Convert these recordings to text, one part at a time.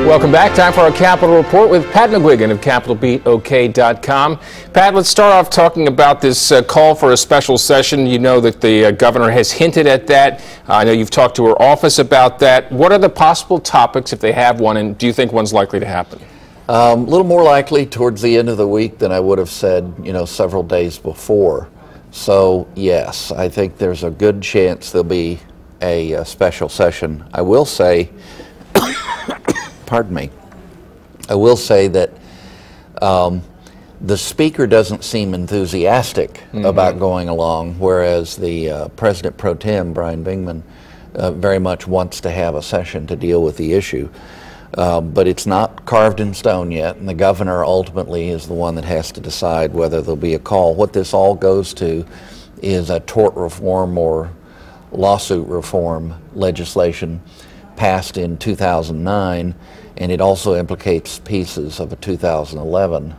Welcome back. Time for our Capitol Report with Pat McGuigan of CapitolBeatOK.com. Pat, let's start off talking about this call for a special session. You know that the governor has hinted at that. I know you've talked to her office about that. What are the possible topics, if they have one, and do you think one's likely to happen? A little more likely towards the end of the week than I would have said, several days before. So, yes, I think there's a good chance there'll be a special session. I will say, pardon me, I will say that the Speaker doesn't seem enthusiastic about going along, whereas the President Pro Tem, Brian Bingman, very much wants to have a session to deal with the issue. But it's not carved in stone yet, and the governor ultimately is the one that has to decide whether there'll be a call. What this all goes to is a tort reform or lawsuit reform legislation passed in 2009, and it also implicates pieces of a 2011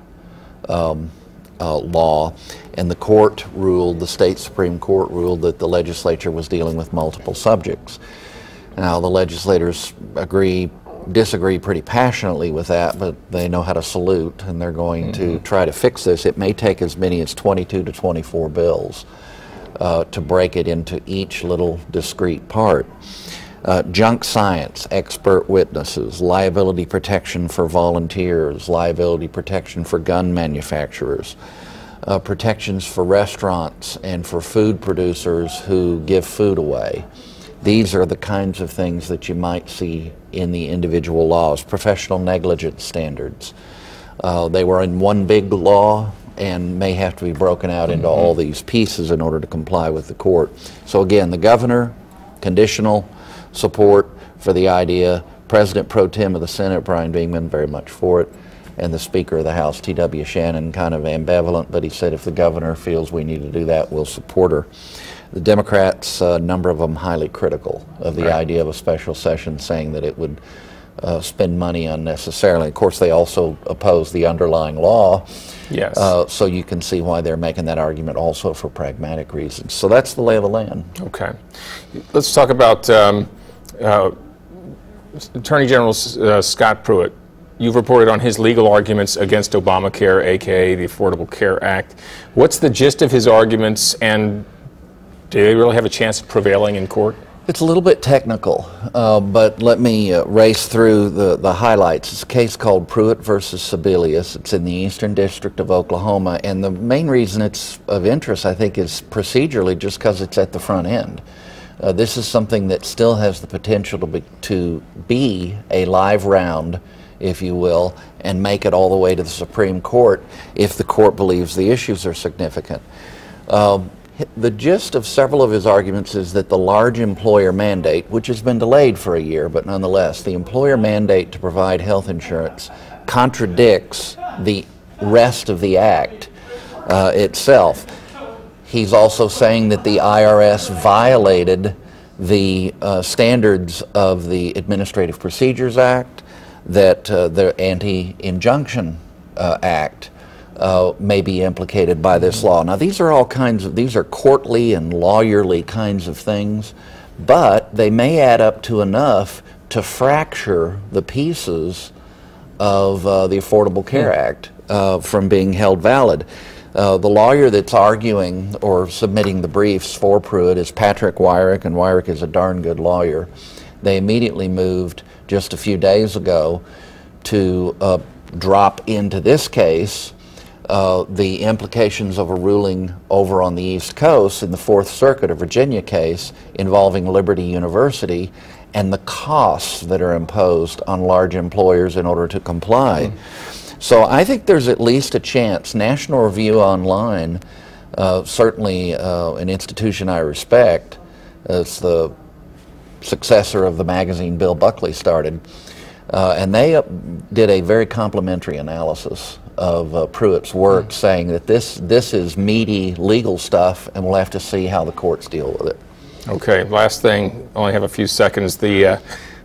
law. And the court ruled, the state Supreme Court ruled, that the legislature was dealing with multiple subjects. Now, the legislators disagree pretty passionately with that, but they know how to salute, and they're going to try to fix this. It may take as many as 22 to 24 bills to break it into each little discrete part. Junk science, expert witnesses, liability protection for volunteers, liability protection for gun manufacturers, protections for restaurants and for food producers who give food away. These are the kinds of things that you might see in the individual laws. Professional negligence standards. They were in one big law and may have to be broken out into all these pieces in order to comply with the court. So again, the governor, conditional support for the idea, President Pro Tem of the Senate, Brian Bingman, very much for it, and the Speaker of the House, T.W. Shannon, kind of ambivalent, but he said if the governor feels we need to do that, we'll support her. The Democrats, a number of them highly critical of the idea of a special session, saying that it would spend money unnecessarily. Of course, they also oppose the underlying law. Yes. So you can see why they're making that argument also for pragmatic reasons. So that's the lay of the land. Okay. Let's talk about Attorney General Scott Pruitt. You've reported on his legal arguments against Obamacare, aka the Affordable Care Act. What's the gist of his arguments, and do they really have a chance of prevailing in court? It's a little bit technical, but let me race through the highlights. It's a case called Pruitt versus Sebelius. It's in the Eastern District of Oklahoma, and the main reason it's of interest, I think, is procedurally just because it's at the front end. This is something that still has the potential to be a live round, if you will, and make it all the way to the Supreme Court if the court believes the issues are significant. The gist of several of his arguments is that the large employer mandate, which has been delayed for a year, but nonetheless, the employer mandate to provide health insurance contradicts the rest of the act itself. He's also saying that the IRS violated the standards of the Administrative Procedures Act, that the Anti-Injunction Act may be implicated by this law. Now, these are all these are courtly and lawyerly kinds of things, but they may add up to enough to fracture the pieces of the Affordable Care Act from being held valid. The lawyer that's arguing or submitting the briefs for Pruitt is Patrick Wyrick, and Wyrick is a darn good lawyer. They immediately moved just a few days ago to drop into this case the implications of a ruling over on the East Coast in the Fourth Circuit, a Virginia case involving Liberty University, and the costs that are imposed on large employers in order to comply. So I think there's at least a chance. National Review Online, certainly an institution I respect, it's the successor of the magazine Bill Buckley started, and they did a very complimentary analysis of Pruitt's work, saying that this is meaty legal stuff, and we'll have to see how the courts deal with it. Okay, last thing, only have a few seconds. The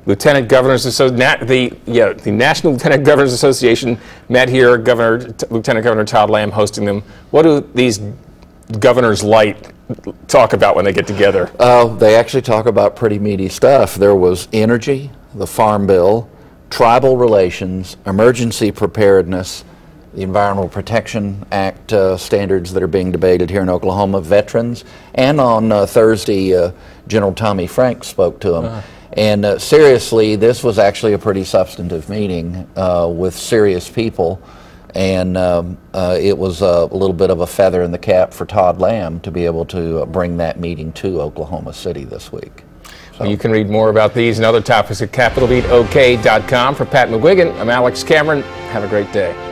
Lieutenant Governors the National Lieutenant Governors Association met here. Lieutenant Governor Todd Lamb hosting them. What do these governors light talk about when they get together? They actually talk about pretty meaty stuff. There was energy, the Farm Bill, tribal relations, emergency preparedness, the Environmental Protection Act standards that are being debated here in Oklahoma, veterans, and on Thursday, General Tommy Franks spoke to him. And seriously, this was actually a pretty substantive meeting with serious people, and it was a little bit of a feather in the cap for Todd Lamb to be able to bring that meeting to Oklahoma City this week. So. You can read more about these and other topics at CapitolBeatOK.com. For Pat McGuigan, I'm Alex Cameron. Have a great day.